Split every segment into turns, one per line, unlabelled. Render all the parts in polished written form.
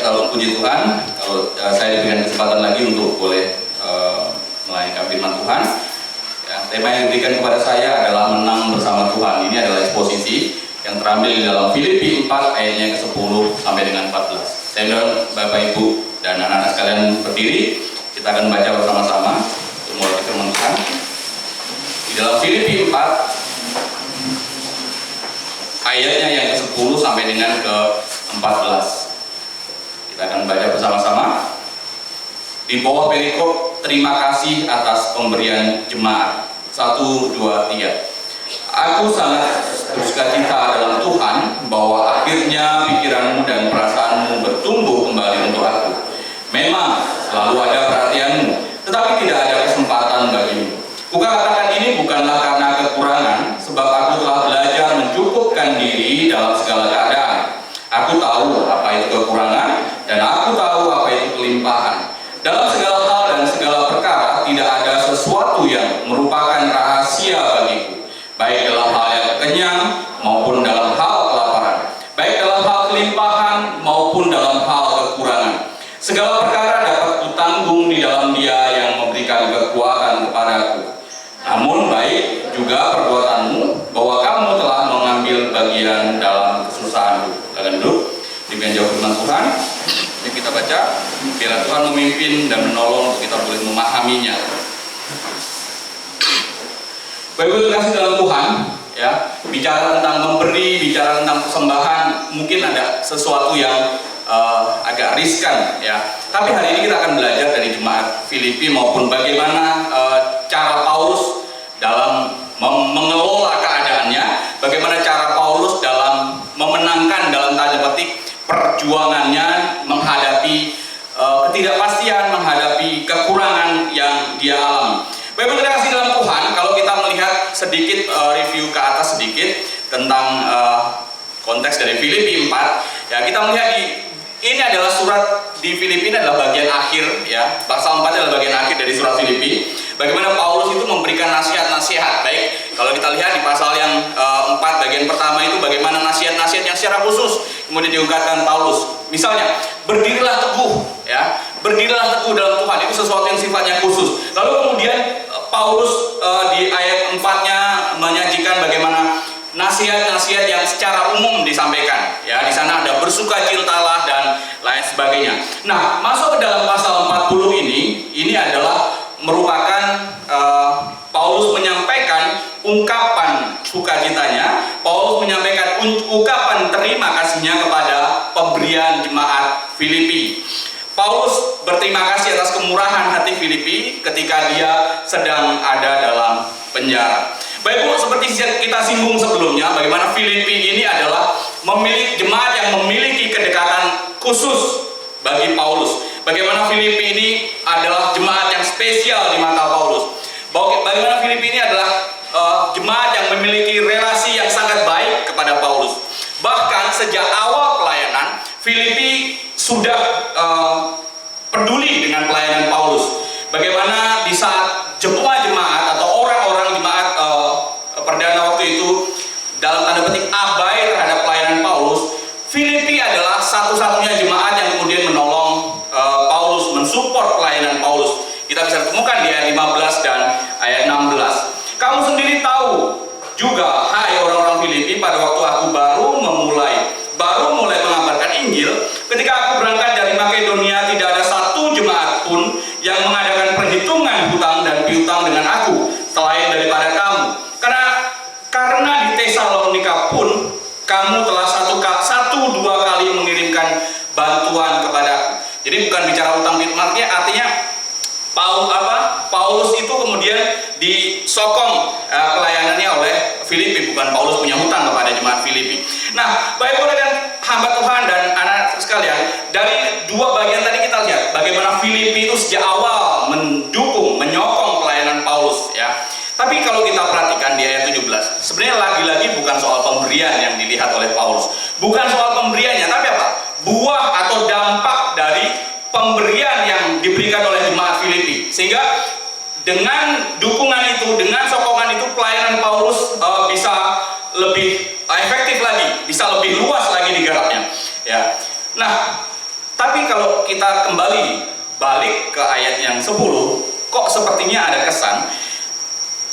kalau puji Tuhan, kalau saya diberikan kesempatan lagi untuk boleh melayani firman Tuhan. Ya, tema yang diberikan kepada saya adalah menang bersama Tuhan. Ini adalah eksposisi yang terambil di dalam Filipi 4 ayatnya ke-10 sampai dengan 14. Saya undang Bapak Ibu dan anak-anak sekalian berdiri. Kita akan baca bersama-sama untuk mulai firman Tuhan. Di dalam Filipi 4 ayatnya yang ke-10 sampai dengan ke-14. Kita akan baca bersama-sama. Di bawah perikop terima kasih atas pemberian jemaat. 1, 2, 3. Aku sangat bersukacita dalam Tuhan bahwa akhirnya pikiranmu dan perasaanmu bertumbuh kembali untuk aku. Memang selalu ada perhatianmu, tetapi tidak ada kesempatan bagimu. Kukatakan ini bukanlah karena kekurangan, sebab aku telah belajar mencukupkan diri dalam segala keadaan. Aku tahu apa itu kekurangan, dan aku tahu apa itu kelimpahan. Dalam segala hal dan segala perkara tidak ada sesuatu yang merupakan rahasia bagiku, baik dalam hal yang kenyang maupun dalam hal kelaparan, baik dalam hal kelimpahan maupun dalam hal kekurangan. Segala perkara dapat kutanggung di dalam Dia yang memberikan kekuatan kepadaku. Namun baik juga perbuatanmu bahwa kamu telah mengambil bagian dalam kesusahanku. Silakan duduk. Demikian jawab firman Tuhan. Mari kita baca. Biarlah Tuhan memimpin dan menolong untuk kita boleh memahaminya. Bapak Ibu terkasih dalam Tuhan, ya, bicara tentang memberi, bicara tentang persembahan, mungkin ada sesuatu yang agak riskan, ya. Tapi hari ini kita akan belajar dari jemaat Filipi maupun bagaimana cara Paulus dalam mengelola keadaannya, bagaimana cara Paulus dalam memenangkan dalam tanda petik perjuangannya menghadapi ketidakpastian, menghadapi kekurangan yang dia alami. Bapak Ibu terkasih dalam Tuhan, kalau kita melihat sedikit review ke atas sedikit tentang konteks dari Filipi 4, ya, kita melihat ini adalah surat di Filipi, ini adalah bagian akhir, ya. Pasal 4 adalah bagian akhir dari surat Filipi. Bagaimana Paulus itu memberikan nasihat-nasihat. Baik, kalau kita lihat di pasal yang 4 bagian pertama itu bagaimana nasihat-nasihat yang secara khusus kemudian diungkapkan Paulus. Misalnya, berdirilah teguh, ya. Berdirilah teguh dalam Tuhan, itu sesuatu yang sifatnya khusus. Lalu kemudian Paulus di ayat 4-nya menyajikan bagaimana nasihat-nasihat yang secara umum disampaikan, ya. Di sana ada bersukacitalah dan lain sebagainya. Nah, masuk ke dalam pasal 40 ini adalah merupakan Paulus menyampaikan ungkapan sukacitanya. Paulus menyampaikan ungkapan terima kasihnya kepada pemberian jemaat Filipi. Paulus berterima kasih atas kemurahan hati Filipi ketika dia sedang ada dalam penjara. Baik Bu, seperti kita singgung sebelumnya, bagaimana Filipi ini adalah jemaat yang memiliki kedekatan khusus bagi Paulus. Bagaimana Filipi ini adalah jemaat yang spesial di mata Paulus. Bagaimana Filipi ini adalah jemaat yang memiliki relasi yang sangat baik kepada Paulus. Bahkan sejak awal pelayanan, Filipi sudah peduli dengan pelayanan Paulus. Bagaimana di saat jemaat atau orang-orang jemaat perdana waktu itu dalam tanda petik abai terhadap pelayanan Paulus, Filipi adalah satu-satunya jemaat yang kemudian menolong Paulus, mensupport pelayanan Paulus. Kita bisa temukan di ayat 15 dan ayat 16. Kamu sendiri tahu juga, hai orang-orang Filipi, pada waktu aku baru mulai mengabarkan Injil, ketika aku berangkat dari Makedonia, tidak ada satu jemaat pun yang mengadakan perhitungan hutang dan piutang dengan aku selain daripada kamu. Karena di Tesalonika pun kamu telah dua kali mengirimkan bantuan kepadaku. Jadi bukan bicara hutang piutang, artinya Paulus itu kemudian disokong pelayanannya oleh Filipi, bukan Paulus punya hutang kepada jemaat Filipi. Nah, Bapak Ibu dan hamba Tuhan dan anak sekalian, dari dua bagian tadi kita lihat bagaimana Filipi itu sejak awal menyokong pelayanan Paulus, ya. Tapi kalau kita perhatikan di ayat 17, sebenarnya lagi-lagi bukan soal pemberian yang dilihat oleh Paulus. Bukan soal pemberiannya, tapi apa? Buah atau dampak dari pemberian yang diberikan oleh jemaat Filipi. Sehingga dengan dukungan itu, dengan sokongan itu, pelayanan Paulus bisa lebih efektif lagi, bisa lebih luas lagi digarapnya, ya. Nah, tapi kalau kita kembali balik ke ayat yang 10, kok sepertinya ada kesan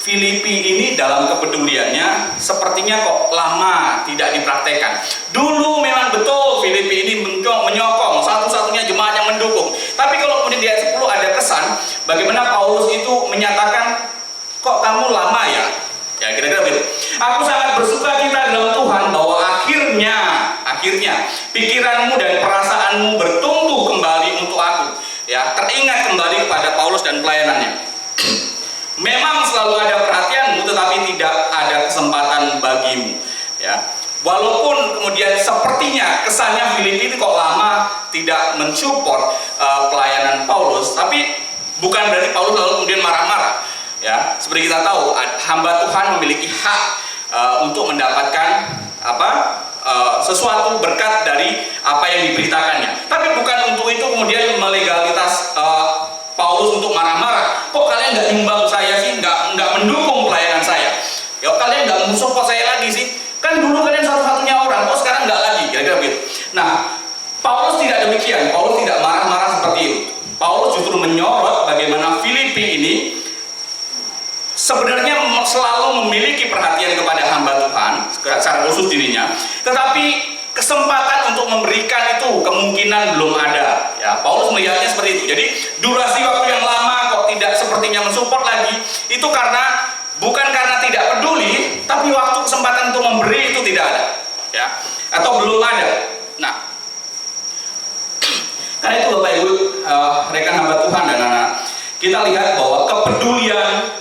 Filipi ini dalam kepeduliannya sepertinya kok lama tidak dipraktekkan. Dulu memang betul Filipi ini menyokong, satu-satunya jemaat yang mendukung. Tapi kalau kemudian di ayat 10 ada kesan bagaimana Paulus itu menyatakan, kok kamu lama ya? Ya kira-kira begitu. Aku sangat bersuka cita dalam Tuhan bahwa akhirnya pikiranmu dan perasaanmu bertumbuh kembali untuk aku. Ya, teringat kembali kepada Paulus dan pelayanannya. Memang selalu ada perhatianmu, tetapi tidak ada kesempatan bagimu. Ya, walaupun kemudian sepertinya kesannya Filipi itu kok lama tidak mensupport pelayanan Paulus, tapi bukan berarti Paulus lalu kemudian marah-marah. Ya, seperti kita tahu, hamba Tuhan memiliki hak untuk mendapatkan sesuatu berkat dari apa yang diberitakannya. Tapi bukan untuk itu kemudian melegalitas Paulus untuk marah-marah. Kok kalian nggak nyumbang saya sih, nggak mendukung pelayanan saya? Ya kalian nggak support saya lagi sih? Kan dulu kalian satu-satunya orang, kok sekarang nggak lagi? Kira-kira begitu. Nah, Paulus tidak demikian. Paulus tidak marah-marah seperti itu. Paulus justru menyorot bagaimana Filipi ini sebenarnya selalu memiliki perhatian kepada hamba Tuhan, secara khusus dirinya, tetapi kesempatan untuk memberikan itu kemungkinan belum ada. Ya, Paulus melihatnya seperti itu. Jadi durasi waktu yang lama kok tidak sepertinya mensupport lagi, itu bukan karena tidak peduli, tapi waktu kesempatan untuk memberi itu tidak ada, ya, atau belum ada. Nah, karena itu Bapak Ibu, rekan hamba Tuhan dan anak, kita lihat bahwa kepedulian,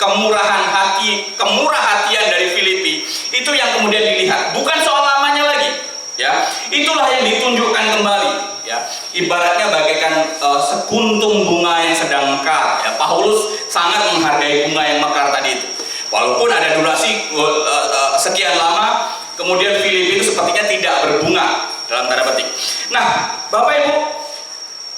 kemurahan hatian dari Filipi itu yang kemudian dilihat, bukan soal lamanya lagi. Ya, itulah yang ditunjukkan kembali. Ya, ibaratnya bagaikan sekuntum bunga yang sedang mekar. Ya, Paulus sangat menghargai bunga yang mekar tadi itu. Walaupun ada durasi sekian lama, kemudian Filipi itu sepertinya tidak berbunga dalam tanda petik. Nah, Bapak Ibu,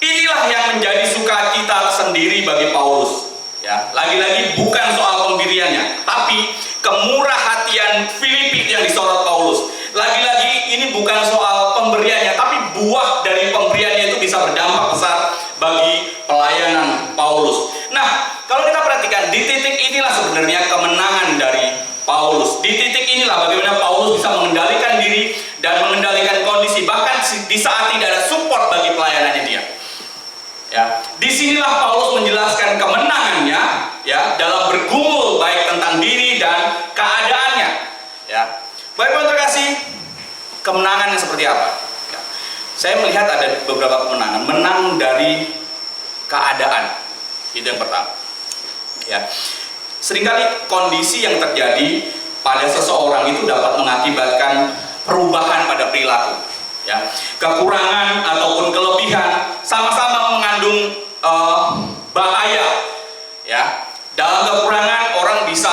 inilah yang menjadi sukacita sendiri bagi Paulus. Ya, lagi-lagi bukan soal pemberiannya, tapi kemurahhatian Filipi yang disorot Paulus. Lagi-lagi ini bukan soal pemberiannya, tapi buah dari pemberiannya itu bisa berdampak besar bagi pelayanan Paulus. Nah, kalau kita perhatikan, di titik inilah sebenarnya kemenangan dari Paulus. Di titik inilah bagaimana Paulus bisa mengendalikan diri dan mengendalikan kondisi, bahkan di saat tidak ada support bagi pelayanannya dia. Ya, disinilah Paulus menjelaskan kemenangannya, ya, dalam bergumul baik tentang diri dan keadaannya. Ya, Bapak terkasih, kemenangan yang seperti apa? Ya, saya melihat ada beberapa kemenangan. Menang dari keadaan, itu yang pertama. Ya, seringkali kondisi yang terjadi pada seseorang itu dapat mengakibatkan perubahan pada perilaku. Ya, kekurangan ataupun kelebihan sama-sama mengandung bahaya. Ya, dalam kekurangan orang bisa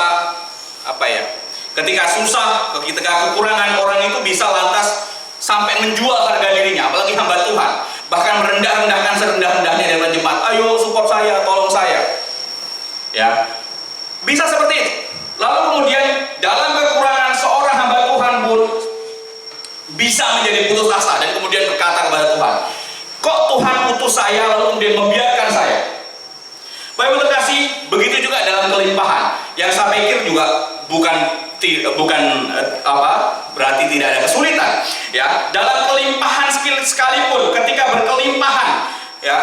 ketika susah, ketika kekurangan orang itu bisa lantas sampai menjual harga dirinya, apalagi hamba Tuhan, bahkan merendah-rendahkan serendah-rendahnya di depan jemaat. Ayo support saya, tolong saya. Ya, bisa seperti itu. Lalu kemudian dalam kekurangan seorang hamba Tuhan pun bisa menjadi putus asa dan kemudian berkata kepada Tuhan, kok Tuhan utus saya lalu kemudian membiarkan saya? Bapak terkasih, begitu juga dalam kelimpahan. Yang saya pikir juga bukan berarti tidak ada kesulitan. Ya, dalam kelimpahan sekalipun, ketika berkelimpahan, ya,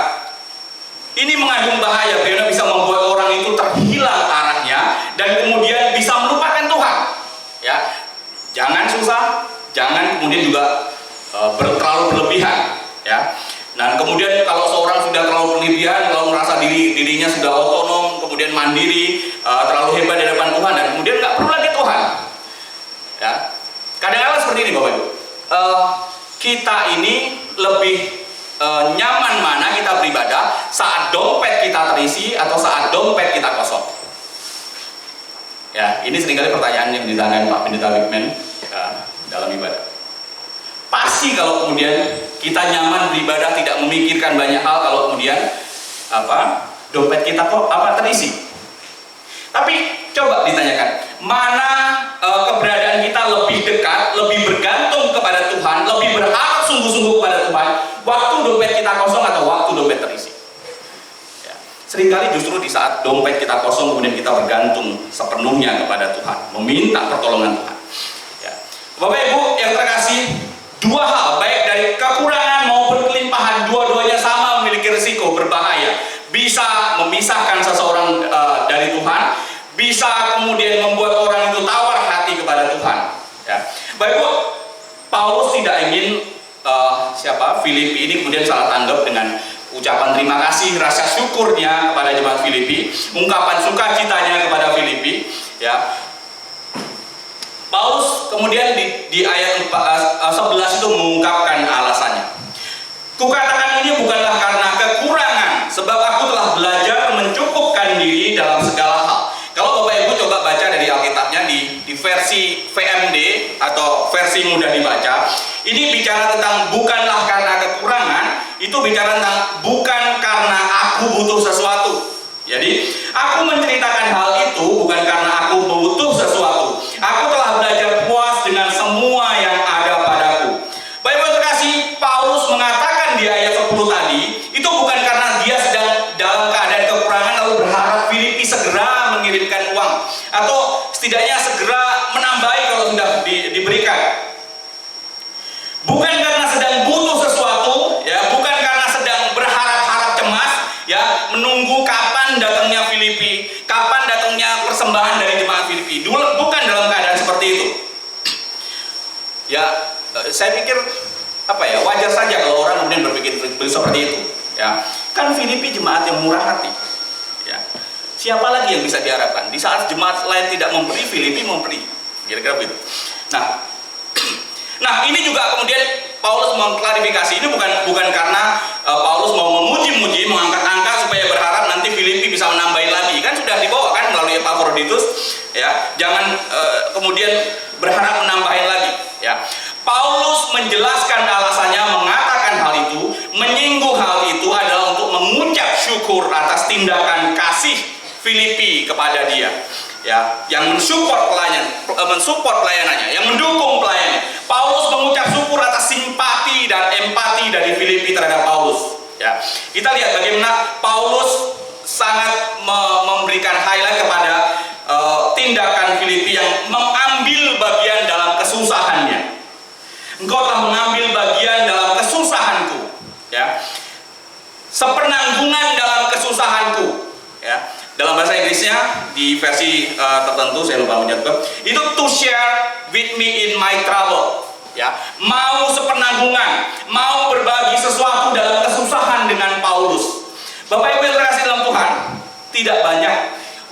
ini mengandung bahaya karena bisa membuat orang itu terhilang arahnya dan kemudian bisa melupakan Tuhan. Ya, jangan susah. Jangan kemudian juga terlalu berlebihan, ya. Nah, kemudian kalau seorang sudah terlalu berlebihan, kalau merasa dirinya sudah otonom, kemudian mandiri, terlalu hebat di hadapan Tuhan, dan kemudian nggak perlu lagi Tuhan. Ya, kadang-kadang seperti ini Bapak Ibu. Kita ini lebih nyaman mana kita beribadah saat dompet kita terisi atau saat dompet kita kosong. Ya, ini seringkali pertanyaan yang ditanyakan Pak Pendeta Wigman dalam ibadah. Pasti kalau kemudian kita nyaman beribadah, tidak memikirkan banyak hal, kalau kemudian dompet kita kok terisi. Tapi coba ditanyakan, mana keberadaan kita lebih dekat, lebih bergantung kepada Tuhan, lebih berharap sungguh-sungguh kepada Tuhan, waktu dompet kita kosong atau waktu dompet terisi. Ya. Seringkali justru di saat dompet kita kosong kemudian kita bergantung sepenuhnya kepada Tuhan, meminta pertolongan Tuhan. Ya. Bapak Ibu yang terkasih, dua hal baik dari kekurangan maupun kelimpahan, dua-duanya sama memiliki risiko berbahaya. Bisa memisahkan seseorang dari Tuhan, bisa kemudian membuat orang itu tawar hati kepada Tuhan. Ya. Bapak Ibu, Paulus tidak ingin Filipi ini kemudian salah tanggap dengan ucapan terima kasih, rasa syukurnya kepada jemaat Filipi, ungkapan sukacitanya kepada Filipi. Ya. Paulus kemudian di ayat 11 itu mengungkapkan alasannya. Kukatakan ini bukanlah karena kekurangan, sebab aku telah belajar mencukupkan diri dalam segala hal. Kalau Bapak Ibu coba baca dari Alkitabnya di versi VMD atau versi mudah dibaca, ini bicara tentang bukanlah karena kekurangan, itu bicara tentang bukan karena aku butuh sesuatu. Jadi, aku menceritakan hal itu bukan karena aku butuh sesuatu. Aku telah belajar puas dengan semua yang ada padaku. Bapak terkasih, Paulus mengatakan di ayat 10 tadi, itu bukan karena dia sedang dalam keadaan kekurangan lalu berharap Filipi segera mengirimkan uang atau setidaknya segera menambahi kalau sudah diberikan. Bukan karena sedang butuh sesuatu, ya, bukan karena sedang berharap-harap cemas, ya, menunggu kapan datangnya Filipi, kapan datangnya persembahan dari jemaat Filipi. Bukan dalam keadaan seperti itu. Ya, saya pikir wajar saja kalau orang kemudian berpikir seperti itu. Ya, kan Filipi jemaat yang murah hati. Ya, siapa lagi yang bisa diharapkan? Di saat jemaat lain tidak memberi, Filipi memberi. Kira-kira begitu. Nah, ini juga kemudian Paulus mengklarifikasi, ini bukan karena Paulus mau memuji-muji, mengangkat angka supaya berharap nanti Filipi bisa menambahin lagi. Kan sudah dibawa kan melalui Epafroditus, ya. Jangan kemudian berharap menambahin lagi, ya. Paulus menjelaskan alasannya, mengatakan hal itu, menyinggung hal itu adalah untuk mengucap syukur atas tindakan kasih Filipi kepada dia. Ya, yang mensupport pelayanannya, yang mendukung pelayanannya. Paulus mengucap syukur atas simpati dan empati dari Filipi terhadap Paulus. Ya, kita lihat bagaimana Paulus sangat memberikan highlight kepada tindakan Filipi yang mengambil bagian dalam kesusahannya. Engkau telah mengambil bagian dalam kesusahanku, ya. Sepenanggungan dalam kesusahanku, ya. Dalam bahasa Inggrisnya di versi tertentu saya lupa menyebut itu to share with me in my trouble, ya, mau sepenanggungan, mau berbagi sesuatu dalam kesusahan dengan Paulus. Bapak Ibu yang terkasih dalam Tuhan, tidak banyak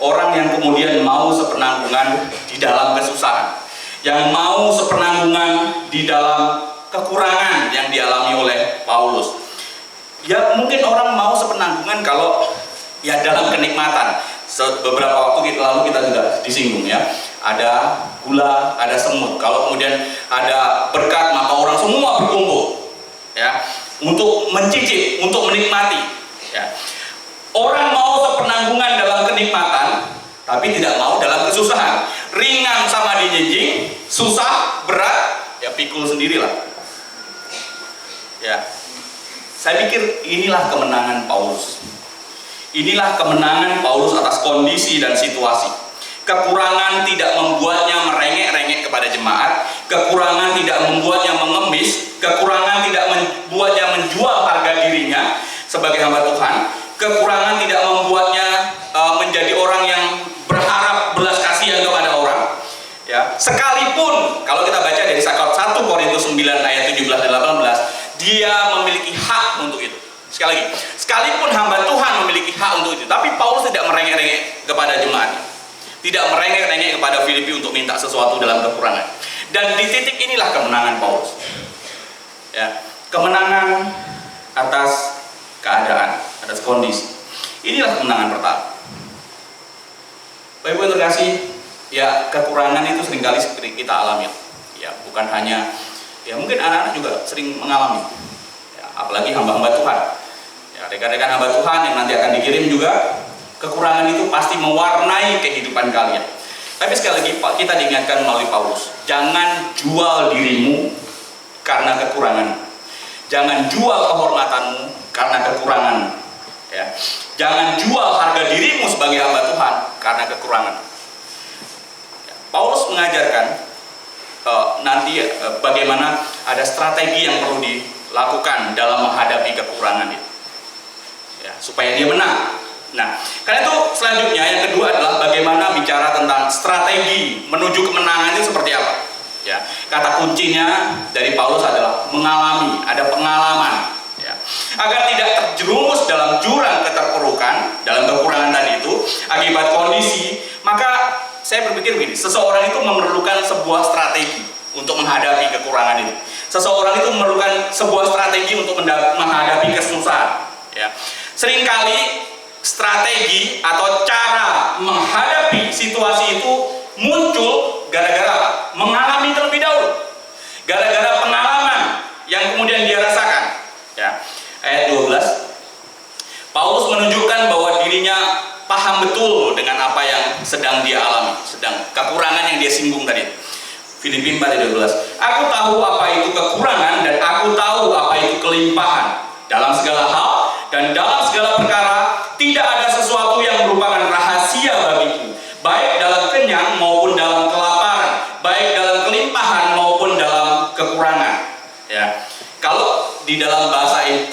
orang yang kemudian mau sepenanggungan di dalam kesusahan, yang mau sepenanggungan di dalam kekurangan yang dialami oleh Paulus. Ya, mungkin orang mau sepenanggungan kalau ya dalam kenikmatan. Beberapa waktu lalu kita sudah disinggung, ya, ada gula, ada semut. Kalau kemudian ada berkat, maka orang semua berkumpul, ya, untuk mencicip, untuk menikmati, ya. Orang mau sepenanggungan dalam kenikmatan, tapi tidak mau dalam kesusahan. Ringan sama dijinjing, susah, berat, ya pikul sendirilah. Ya, saya pikir inilah kemenangan Paulus. Inilah kemenangan Paulus atas kondisi dan situasi. Kekurangan tidak membuatnya merengek-rengek kepada jemaat. Kekurangan tidak membuatnya mengemis. Kekurangan tidak membuatnya menjual harga dirinya sebagai hamba Tuhan. Kekurangan tidak membuatnya menjadi orang yang berharap belas kasihan kepada orang. Ya, sekalipun kalau kita baca dari 1 Korintus 9 ayat 17 dan 18, dia memiliki hak untuk itu. Sekali lagi, sekalipun hamba Tuhan memiliki hak untuk itu, tapi Paulus tidak merengek-rengek kepada jemaat, tidak merengek-rengek kepada Filipi untuk minta sesuatu dalam kekurangan. Dan di titik inilah kemenangan Paulus, ya, kemenangan atas keadaan, atas kondisi. Inilah kemenangan pertama. Bapak Ibu yang terkasih, ya, kekurangan itu seringkali kita alami, ya, bukan hanya, ya, mungkin anak-anak juga sering mengalami, ya, apalagi hamba-hamba Tuhan. Ya, rekan-rekan hamba Tuhan yang nanti akan dikirim juga, kekurangan itu pasti mewarnai kehidupan kalian. Tapi sekali lagi kita diingatkan melalui Paulus, jangan jual dirimu karena kekurangan. Jangan jual kehormatanmu karena kekurangan. Ya. Jangan jual harga dirimu sebagai hamba Tuhan karena kekurangan. Ya. Paulus mengajarkan bagaimana ada strategi yang perlu dilakukan dalam menghadapi kekurangan itu, ya, supaya dia menang. Nah, karena itu selanjutnya yang kedua adalah bagaimana bicara tentang strategi menuju kemenangan itu seperti apa. Ya, kata kuncinya dari Paulus adalah mengalami, ada pengalaman. Ya, agar tidak terjerumus dalam jurang keterpurukan, dalam kekurangan tadi itu akibat kondisi, maka saya berpikir begini, seseorang itu memerlukan sebuah strategi untuk menghadapi kekurangan itu. Seseorang itu memerlukan sebuah strategi untuk menghadapi kesusahan. Ya. Seringkali strategi atau cara menghadapi situasi itu muncul gara-gara mengalami terlebih dahulu. Gara-gara pengalaman yang kemudian dia rasakan. Ya. Ayat 12, Paulus menunjukkan bahwa dirinya paham betul dengan apa yang sedang dia alami, sedang kekurangan yang dia singgung tadi. Filipi 4:12. Aku tahu apa itu kekurangan dan aku tahu apa itu kelimpahan. Dalam segala hal dan dalam segala perkara tidak ada sesuatu yang merupakan rahasia bagiku, baik dalam kenyang maupun dalam kelaparan, baik dalam kelimpahan maupun dalam kekurangan. Ya. Kalau di dalam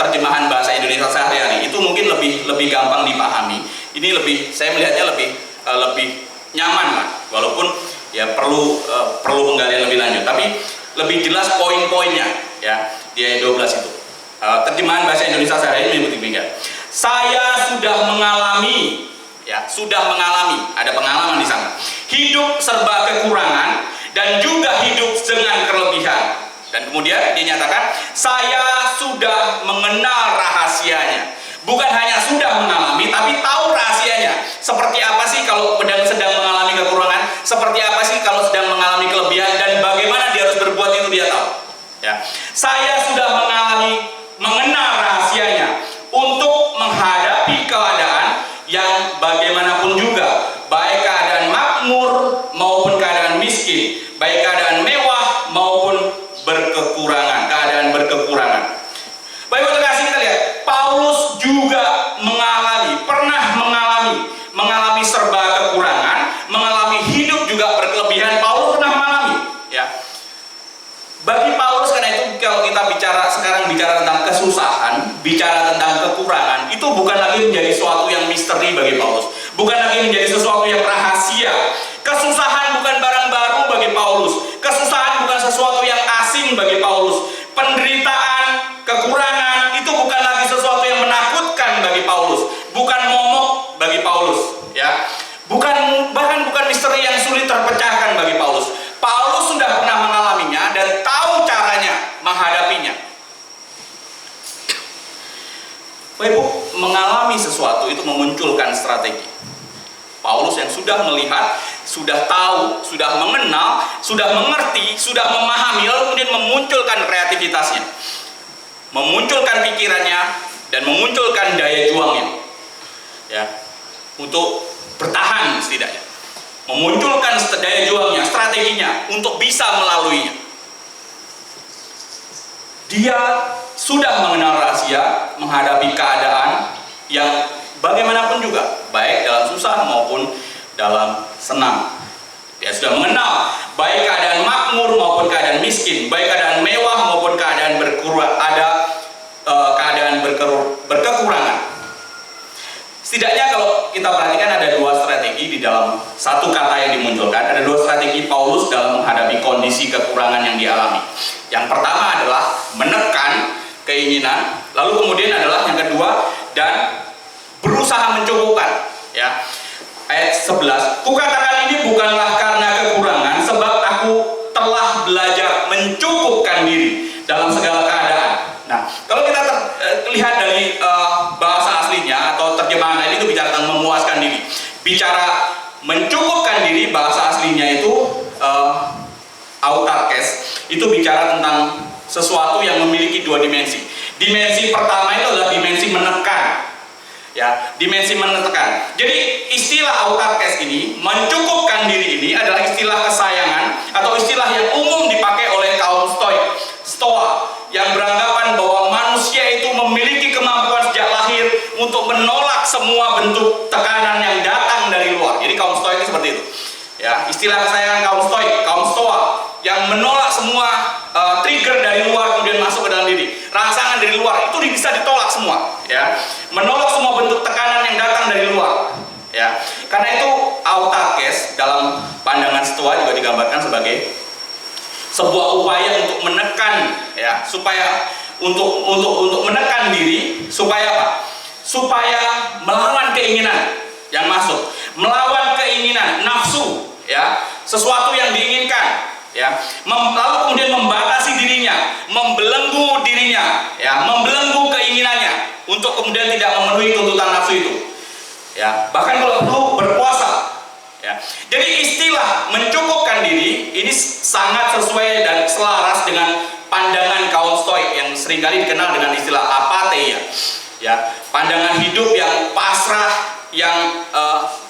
terjemahan bahasa Indonesia sehari-hari itu mungkin lebih gampang dipahami. Ini saya melihatnya lebih nyaman lah, walaupun ya perlu penggalian lebih lanjut, tapi lebih jelas poin-poinnya ya di ayat 12 itu. Terjemahan bahasa Indonesia sehari-hari menyebut demikian. Saya sudah mengalami, ada pengalaman di sana. Hidup serba kekurangan dan juga hidup dengan kelebihan. Dan kemudian dinyatakan, saya sudah mengenal rahasianya. Bukan hanya sudah mengalami, tapi tahu rahasianya. Seperti apa sih kalau sedang mengalami kekurangan? Seperti apa sih kalau sedang mengalami kelebihan? Dan bagaimana dia harus berbuat itu dia tahu. Ya. Saya sudah mengenal rahasianya untuk menghadapi keadaan yang bagaimanapun juga, baik keadaan makmur maupun keadaan miskin, baik keadaan mewah maupun keadaan berkekurangan. Baik, untuk kasih kita lihat, Paulus juga pernah mengalami serba kekurangan, mengalami hidup juga berkelebihan. Paulus pernah mengalami, ya. Bagi Paulus, karena itu kalau kita sekarang bicara tentang kesusahan, bicara tentang kekurangan, itu bukan lagi menjadi sesuatu yang misteri bagi Paulus, bukan lagi menjadi sesuatu yang rahasia. Kesusahan bukan barang baru bagi Paulus. Kesusahan bukan sesuatu yang asing bagi Paulus. Penderitaan, kekurangan itu bukan lagi sesuatu yang menakutkan bagi Paulus, bukan momok bagi Paulus, ya. Bahkan bukan misteri yang sulit terpecahkan bagi Paulus. Paulus sudah pernah mengalaminya dan tahu caranya menghadapinya. Bapak Ibu, mengalami sesuatu itu memunculkan strategi. Paulus yang sudah melihat, sudah tahu, sudah mengenal, sudah mengerti, sudah memahami, lalu kemudian memunculkan kreativitasnya, memunculkan pikirannya, dan memunculkan daya juangnya, ya, untuk bertahan setidaknya, memunculkan daya juangnya, strateginya untuk bisa melaluinya. Dia sudah mengenal rahasia menghadapi keadaan yang bagaimanapun juga, baik dalam susah maupun dalam senang. Dia sudah mengenal baik keadaan makmur maupun keadaan miskin, baik keadaan mewah maupun keadaan berkekurangan. Setidaknya kalau kita perhatikan ada dua strategi di dalam satu kata yang dimunculkan. Ada dua strategi Paulus dalam menghadapi kondisi kekurangan yang dialami. Yang pertama adalah menekan keinginan, lalu kemudian adalah yang kedua dan berusaha mencukupkan, ya. Ayat 11, kukatakan ini bukanlah karena kekurangan, sebab aku telah belajar mencukupkan diri dalam segala keadaan. Nah, kalau kita lihat dari bahasa aslinya atau terjemahan lain itu bicara tentang memuaskan diri. Bicara mencukupkan diri, bahasa aslinya itu autarkes, itu bicara tentang sesuatu yang memiliki dua dimensi. Dimensi pertama itu adalah dimensi menekan, ya, dimensi menekan. Jadi istilah autarkes ini, mencukupkan diri ini adalah istilah kesayangan atau istilah yang umum dipakai oleh kaum Stoa yang beranggapan bahwa untuk menolak semua bentuk tekanan yang datang dari luar. Jadi kaum Stoik itu seperti itu. Ya, istilah kesayangan kaum Stoik, kaum Stoa yang menolak semua trigger dari luar kemudian masuk ke dalam diri. Rangsangan dari luar itu bisa ditolak semua, ya. Menolak semua bentuk tekanan yang datang dari luar, ya. Karena itu autarkes dalam pandangan Stoa juga digambarkan sebagai sebuah upaya untuk menekan, ya, supaya untuk menekan diri supaya apa? Supaya melawan keinginan yang masuk, melawan keinginan nafsu, ya, sesuatu yang diinginkan, ya, lalu kemudian membatasi dirinya, membelenggu dirinya, ya, membelenggu keinginannya untuk kemudian tidak memenuhi tuntutan nafsu itu, ya, bahkan kalau perlu berpuasa, ya. Jadi istilah mencukupkan diri ini sangat sesuai dan selaras dengan pandangan kaum Stoik yang seringkali dikenal dengan istilah apatheia, ya, pandangan hidup yang pasrah, yang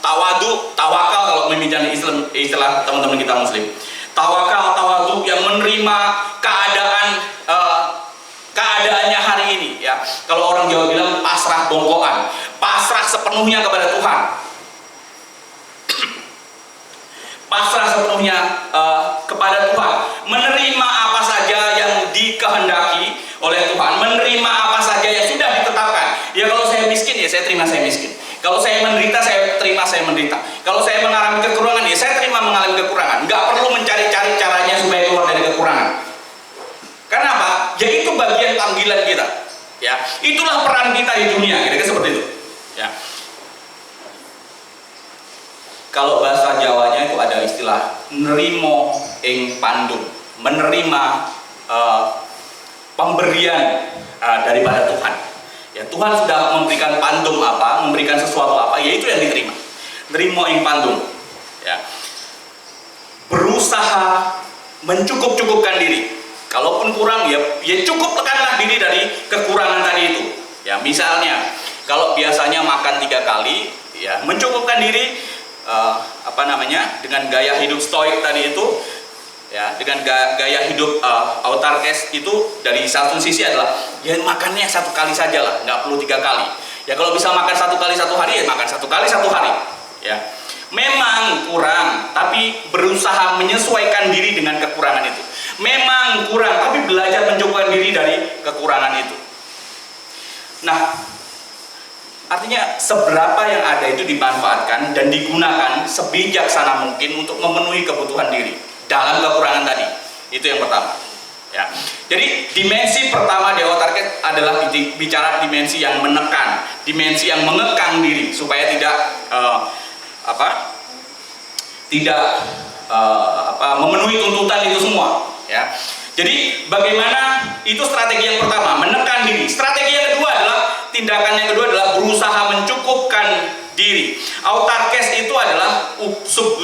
tawadu, tawakal kalau meminjam istilah teman-teman kita Muslim. Tawakal, tawadu yang menerima keadaannya hari ini, ya. Kalau orang Jawa bilang pasrah bongkoan, pasrah sepenuhnya kepada Tuhan. Pasrah sepenuhnya kepada Tuhan, menerima apa saja yang dikehendaki oleh Tuhan, menerima apa saja yang sudah ditetapkan. Ya, kalau saya miskin, ya saya terima saya miskin. Kalau saya menderita, saya terima saya menderita. Kalau saya mengalami kekurangan, ya saya terima mengalami kekurangan. Nggak perlu mencari-cari caranya supaya keluar dari kekurangan. Karena apa? Ya itu bagian panggilan kita. Ya, itulah peran kita di dunia. Kira-kira seperti itu. Ya. Kalau bahasa Jawanya itu ada istilah nerimo ing pandum, menerima pemberian daripada Tuhan. Ya, Tuhan sudah memberikan pandum apa, memberikan sesuatu apa, yaitu yang diterima. Nerimo ing pandum. Ya. Berusaha mencukup-cukupkan diri. Kalaupun kurang, ya cukup tekanlah diri dari kekurangan tadi itu. Ya, misalnya kalau biasanya makan 3 kali, ya mencukupkan diri. Dengan gaya hidup Stoik tadi itu, ya, dengan gaya hidup autarkes itu dari satu sisi adalah ya makannya 1 kali saja lah, nggak perlu 3 kali. Ya kalau bisa makan 1 kali 1 hari, ya makan 1 kali 1 hari. Ya, memang kurang, tapi berusaha menyesuaikan diri dengan kekurangan itu. Memang kurang, tapi belajar mencukupkan diri dari kekurangan itu. Nah, artinya seberapa yang ada itu dimanfaatkan dan digunakan sebijaksana mungkin untuk memenuhi kebutuhan diri dalam kekurangan tadi. Itu yang pertama. Ya. Jadi dimensi pertama di autarkes adalah bicara dimensi yang menekan, dimensi yang mengekang diri supaya tidak memenuhi tuntutan itu semua. Ya. Jadi bagaimana itu strategi yang pertama, menekan diri. Strategi yang kedua adalah tindakan yang kedua adalah berusaha mencukupkan diri. Autarkes itu adalah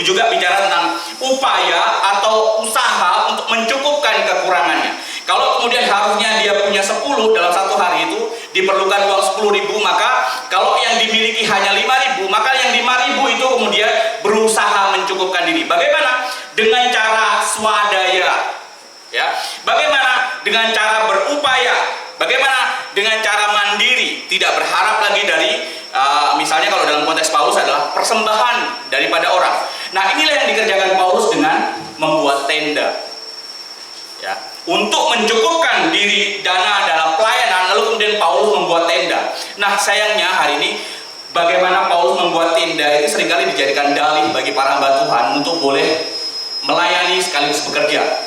juga bicara tentang upaya atau usaha untuk mencukupkan kekurangannya. Kalau kemudian harusnya dia punya 10 dalam 1 hari itu diperlukan uang 10.000, maka kalau yang dimiliki hanya 5.000, maka yang 5.000 itu kemudian berusaha mencukupkan diri. Bagaimana? Dengan cara swadaya. Ya, bagaimana? Dengan cara berupaya. Bagaimana? Dengan cara mandiri, tidak berharap lagi dari misalnya kalau dalam konteks Paulus adalah persembahan daripada orang. Nah, inilah yang dikerjakan Paulus dengan membuat tenda. Ya, untuk mencukupkan diri dana dalam pelayanan, lalu kemudian Paulus membuat tenda. Nah, sayangnya hari ini bagaimana Paulus membuat tenda itu seringkali dijadikan dalih bagi para hamba Tuhan untuk boleh melayani sekaligus bekerja.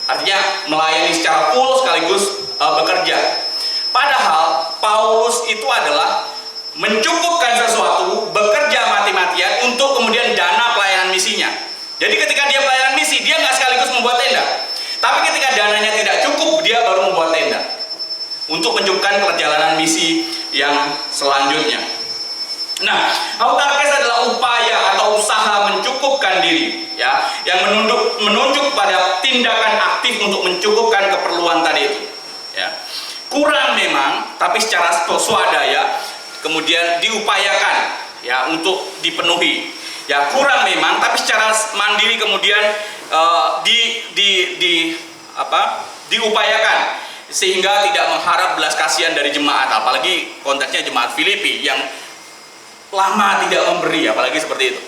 Artinya melayani secara full sekaligus bekerja. Padahal Paulus itu adalah mencukupkan sesuatu, bekerja mati-matian untuk kemudian dana pelayanan misinya. Jadi ketika dia pelayanan misi, dia nggak sekaligus membuat tenda. Tapi ketika dananya tidak cukup, dia baru membuat tenda untuk mencukupkan perjalanan misi yang selanjutnya. Nah, autarkes adalah upaya atau usaha mencukupkan diri, ya, yang menunjuk pada tindakan aktif untuk mencukupkan keperluan tadi itu. Ya. Kurang memang, tapi secara swadaya kemudian diupayakan, ya, untuk dipenuhi. Ya, kurang memang, tapi secara mandiri kemudian diupayakan. sehingga tidak mengharap belas kasihan dari jemaat, apalagi konteksnya jemaat Filipi yang lama tidak memberi, apalagi seperti itu.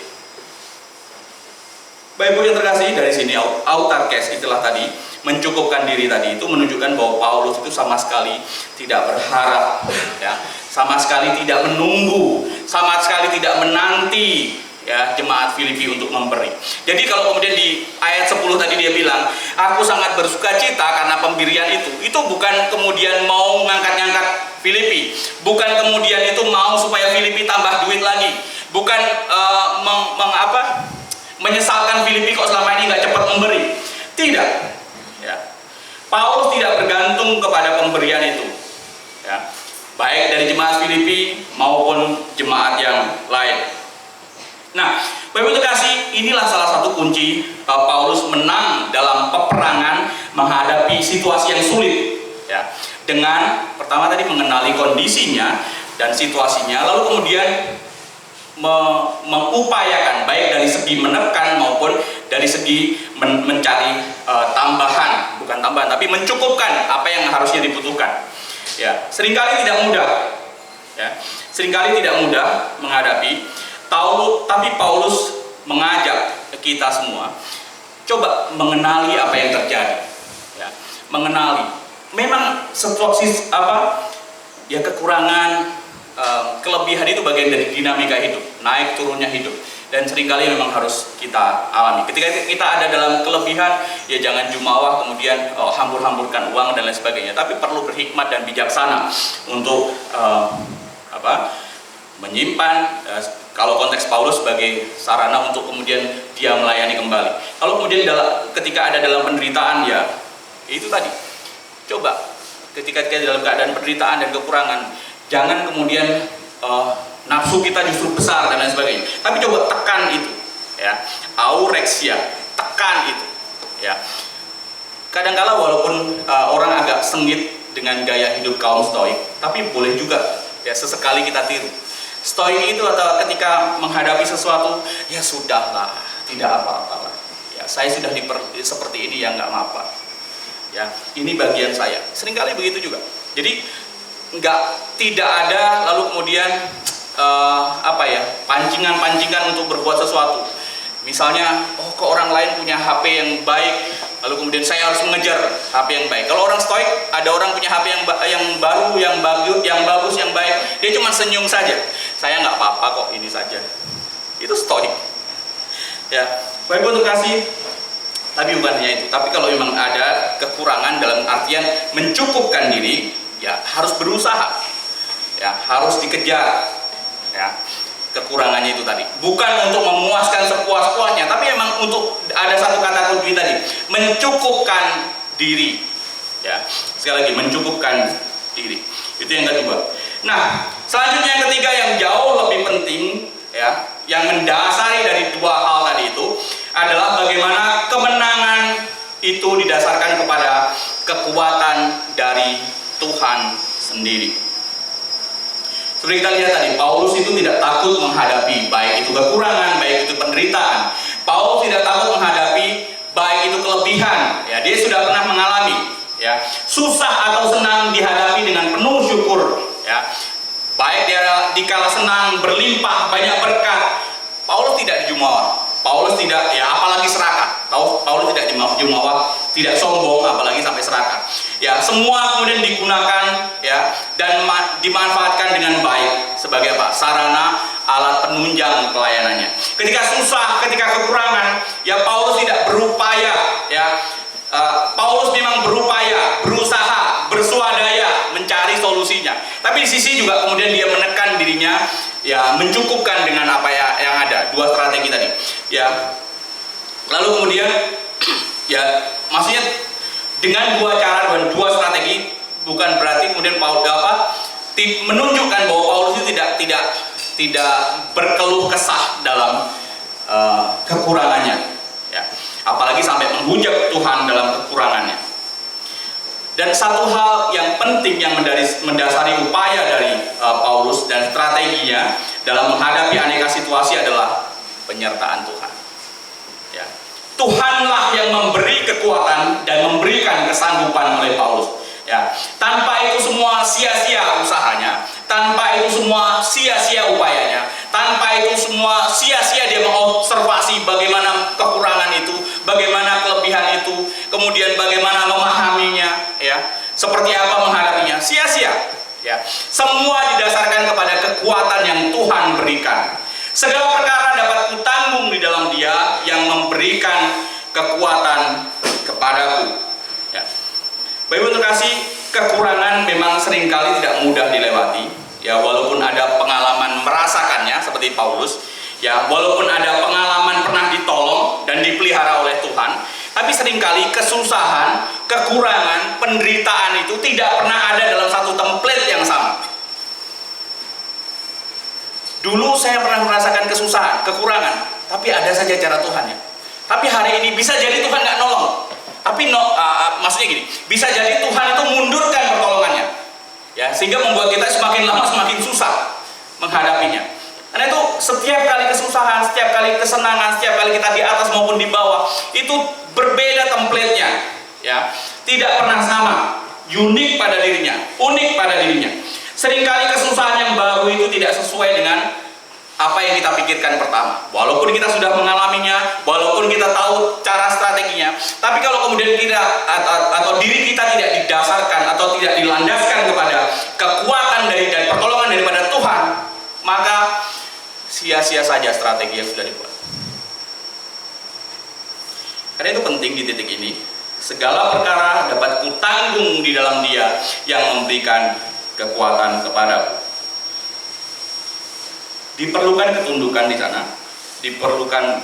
Bapak Ibu yang terkasih, dari sini autarkes istilah tadi, mencukupkan diri tadi itu menunjukkan bahwa Paulus itu sama sekali tidak berharap, ya, sama sekali tidak menunggu, sama sekali tidak menanti, ya, jemaat Filipi untuk memberi. Jadi kalau kemudian di ayat 10 tadi dia bilang, aku sangat bersuka cita karena pemberian itu bukan kemudian mau ngangkat-ngangkat Filipi, bukan kemudian itu mau supaya Filipi tambah duit lagi, bukan menyesalkan Filipi kok selama ini nggak cepat memberi. Tidak, ya. Paulus tidak bergantung kepada pemberian itu, ya, baik dari jemaat Filipi maupun jemaat yang lain. Nah, Bapak Ibu terkasih, inilah salah satu kunci Paulus menang dalam peperangan menghadapi situasi yang sulit, ya. Dengan pertama tadi mengenali kondisinya dan situasinya, lalu kemudian mengupayakan baik dari segi menekan maupun dari segi mencari tambahan, bukan tambahan tapi mencukupkan apa yang harusnya dibutuhkan. Ya, seringkali tidak mudah, ya, seringkali tidak mudah menghadapi. Tapi Paulus mengajak kita semua coba mengenali apa yang terjadi, ya, mengenali. Memang situasi ya, kekurangan, kelebihan itu bagian dari dinamika hidup, naik turunnya hidup, dan seringkali memang harus kita alami. Ketika kita ada dalam kelebihan, ya jangan jumawa kemudian hambur-hamburkan uang dan lain sebagainya, tapi perlu berhikmat dan bijaksana untuk menyimpan, kalau konteks Paulus sebagai sarana untuk kemudian dia melayani kembali. Kalau kemudian ketika ada dalam penderitaan, ya itu tadi, coba ketika dalam keadaan penderitaan dan kekurangan, jangan kemudian nafsu kita justru besar dan lain sebagainya, tapi coba tekan itu, ya, aurexia, tekan itu, ya. Kadangkala walaupun orang agak sengit dengan gaya hidup kaum Stoik, tapi boleh juga, ya, sesekali kita tiru. Stoik itu atau ketika menghadapi sesuatu, ya sudahlah, tidak apa-apalah, ya, saya sudah seperti ini, ya nggak apa-apa, ya, ini bagian saya. Seringkali begitu juga. Jadi tidak ada lalu kemudian pancingan-pancingan untuk berbuat sesuatu. Misalnya, kok orang lain punya HP yang baik, lalu kemudian saya harus mengejar HP yang baik. Kalau orang Stoik, ada orang punya HP yang baru, yang bagus, yang baik, dia cuma senyum saja. Saya nggak apa-apa kok, ini saja. Itu Stoik. Ya, Bapak Ibu terkasih, tapi bukan hanya itu. Tapi kalau memang ada kekurangan dalam artian mencukupkan diri, ya harus berusaha, ya harus dikejar, ya, kekurangannya itu tadi, bukan untuk memuaskan sepuas-puasnya, tapi memang untuk ada satu kata kunci tadi, mencukupkan diri, ya, sekali lagi mencukupkan diri. Itu yang kedua. Nah, selanjutnya yang ketiga yang jauh lebih penting, ya, yang mendasari dari dua hal tadi itu adalah bagaimana kemenangan itu didasarkan kepada kekuatan dari Tuhan sendiri. Seperti kita lihat tadi, Paulus itu tidak takut menghadapi baik itu kekurangan, baik itu penderitaan. Paulus tidak takut menghadapi baik itu kelebihan. Ya, dia sudah pernah mengalami, ya, susah atau senang dihadapi dengan penuh syukur. Ya, baik dia dikala senang berlimpah banyak berkat, Paulus tidak jumawa. Paulus tidak, ya apalagi serakah. Paulus tidak jumawa, tidak sombong, apalagi sampai serakah. Ya, semua kemudian digunakan, ya, dan dimanfaatkan dengan baik sebagai apa? Sarana, alat penunjang pelayanannya. Ketika susah, ketika kekurangan, ya Paulus tidak berupaya, ya. Paulus memang berupaya, berusaha, bersuadaya mencari solusinya. Tapi di sisi juga kemudian dia menekan dirinya, ya, mencukupkan dengan apa yang ada. Dua strategi tadi, ya. Lalu kemudian, ya, maksudnya dengan dua cara dan dua strategi bukan berarti kemudian Paulus menunjukkan bahwa Paulus itu tidak berkeluh kesah dalam kekurangannya, ya. Apalagi sampai menghujat Tuhan dalam kekurangannya. Dan satu hal yang penting yang mendasari upaya dari Paulus dan strateginya dalam menghadapi aneka situasi adalah penyertaan Tuhan. Ya. Tuhanlah yang memberi kekuatan dan memberikan kesanggupan oleh Paulus. Ya, tanpa itu semua sia-sia usahanya, tanpa itu semua sia-sia upayanya, tanpa itu semua sia-sia dia mengobservasi bagaimana kekurangan itu, bagaimana kelebihan itu, kemudian bagaimana memahaminya, ya, seperti apa menghadapinya, sia-sia. Ya, semua didasarkan kepada kekuatan yang Tuhan berikan. Segala perkara dapat kutanggung di dalam Dia yang memberikan kekuatan kepadaku. Ya. Bapak-Ibu terkasih, kekurangan memang seringkali tidak mudah dilewati. Ya, walaupun ada pengalaman merasakannya seperti Paulus, ya, walaupun ada pengalaman pernah ditolong dan dipelihara oleh Tuhan, tapi seringkali kesusahan, kekurangan, penderitaan itu tidak pernah ada dalam satu template yang sama. Dulu saya pernah merasakan kesusahan, kekurangan, tapi ada saja cara Tuhan, ya. Tapi hari ini bisa jadi Tuhan nggak nolong. Tapi maksudnya gini, bisa jadi Tuhan itu mundurkan pertolongannya, ya, sehingga membuat kita semakin lama semakin susah menghadapinya. Karena itu setiap kali kesusahan, setiap kali kesenangan, setiap kali kita di atas maupun di bawah, itu berbeda template-nya, ya, tidak pernah sama, unik pada dirinya. Seringkali kesusahan yang baru itu tidak sesuai dengan apa yang kita pikirkan pertama. Walaupun kita sudah mengalaminya, walaupun kita tahu cara strateginya, tapi kalau kemudian kita atau diri kita tidak didasarkan atau tidak dilandaskan kepada kekuatan dan pertolongan daripada Tuhan, maka sia-sia saja strategi yang sudah dibuat. Karena itu penting di titik ini, segala perkara dapat kutanggung di dalam Dia yang memberikan kekuatan kepadaku. Diperlukan ketundukan di sana, diperlukan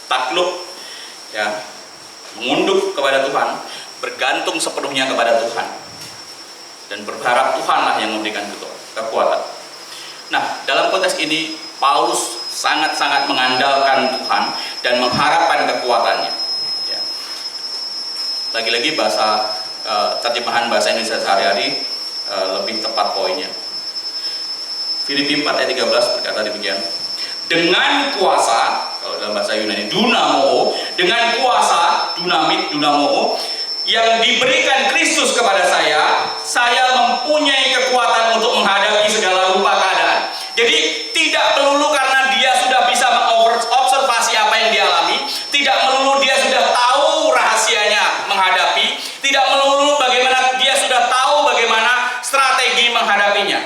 takluk, ya, mengunduk kepada Tuhan, bergantung sepenuhnya kepada Tuhan, dan berharap Tuhanlah yang memberikan kekuatan. Nah, dalam konteks ini Paulus sangat-sangat mengandalkan Tuhan dan mengharapkan kekuatannya. Ya. Lagi-lagi terjemahan bahasa Indonesia sehari-hari lebih tepat poinnya. Filipi 4 ayat 13 berkata demikian. Dengan kuasa, kalau dalam bahasa Yunani dunamo, dengan kuasa dunamo yang diberikan Kristus kepada saya mempunyai kekuatan untuk menghadapi segala rupa keadaan. Jadi tidak melulu karena dia sudah bisa mengobservasi apa yang dia alami, tidak melulu dia sudah tahu rahasianya menghadapi, tidak melulu bagaimana dia sudah tahu bagaimana strategi menghadapinya.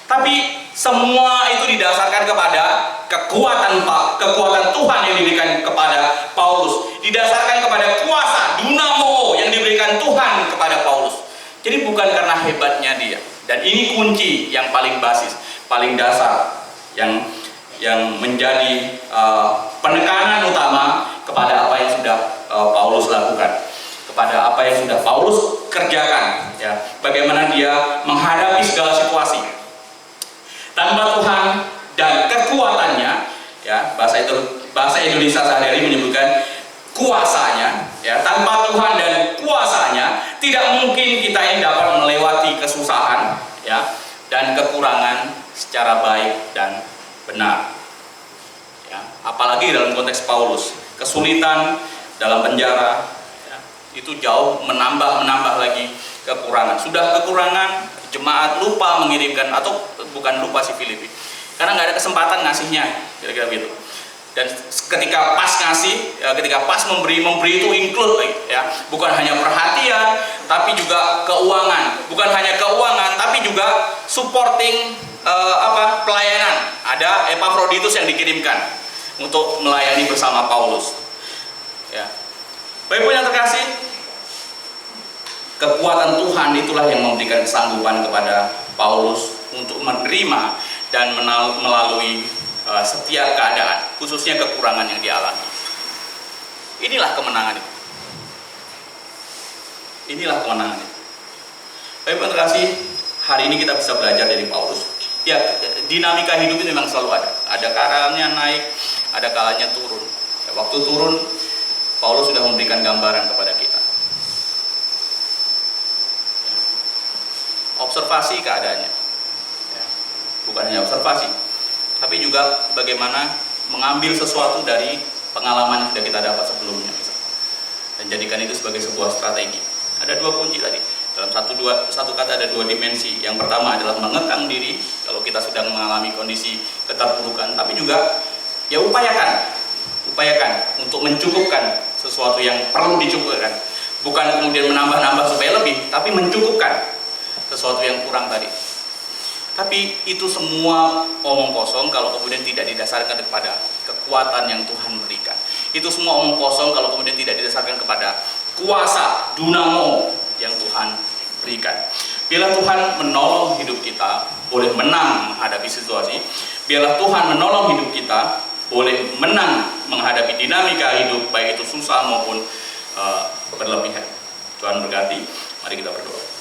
Tapi semua itu didasarkan kepada kekuatan Tuhan yang diberikan kepada Paulus, didasarkan kepada kuasa dunamo yang diberikan Tuhan kepada Paulus. Jadi bukan karena hebatnya dia. Dan ini kunci yang paling basis, paling dasar, yang menjadi penekanan utama kepada apa yang sudah Paulus lakukan, kepada apa yang sudah Paulus kerjakan, ya, bagaimana dia menghadapi segala situasi. Tanpa Tuhan dan kekuatannya, ya, bahasa Indonesia sehari-hari menyebutkan kuasanya, ya, tanpa Tuhan dan kuasanya tidak mungkin kita ini dapat melewati kesusahan, ya, dan kekurangan secara baik dan benar, ya. Apalagi dalam konteks Paulus, kesulitan dalam penjara, ya, itu jauh menambah lagi kekurangan. Sudah kekurangan, jemaat lupa mengirimkan, atau bukan lupa si Filipi, karena nggak ada kesempatan ngasihnya, kira-kira begitu. Dan ketika pas ngasih, ya, ketika pas memberi itu include, ya, bukan hanya perhatian, tapi juga keuangan, bukan hanya keuangan, tapi juga supporting pelayanan. Ada Epafroditus yang dikirimkan untuk melayani bersama Paulus. Ya, Bapak-Ibu yang terkasih, kekuatan Tuhan itulah yang memberikan kesanggupan kepada Paulus untuk menerima dan melalui setiap keadaan, khususnya kekurangan yang dialami. Inilah kemenangan itu. Bapak-Ibu yang terkasih, hari ini kita bisa belajar dari Paulus. Ya, dinamika hidup itu memang selalu ada. Ada kalanya naik, ada kalanya turun. Ya, waktu turun, Paulus sudah memberikan gambaran kepada kita. Ya, observasi keadaannya. Ya, bukan hanya observasi, tapi juga bagaimana mengambil sesuatu dari pengalaman yang sudah kita dapat sebelumnya, dan jadikan itu sebagai sebuah strategi. Ada dua kunci tadi. Dalam satu kata ada dua dimensi. Yang pertama adalah mengekang diri kalau kita sedang mengalami kondisi keterpurukan, tapi juga ya upayakan untuk mencukupkan sesuatu yang perlu dicukupkan. Bukan kemudian menambah-nambah supaya lebih, tapi mencukupkan sesuatu yang kurang tadi. Tapi itu semua omong kosong kalau kemudian tidak didasarkan kepada kekuatan yang Tuhan berikan. Itu semua omong kosong kalau kemudian tidak didasarkan kepada kuasa dunamo yang Tuhan berikan. Biarlah Tuhan menolong hidup kita boleh menang menghadapi situasi. Biarlah Tuhan menolong hidup kita boleh menang menghadapi dinamika hidup, baik itu susah maupun berlebihan. Tuhan berkati. Mari kita berdoa.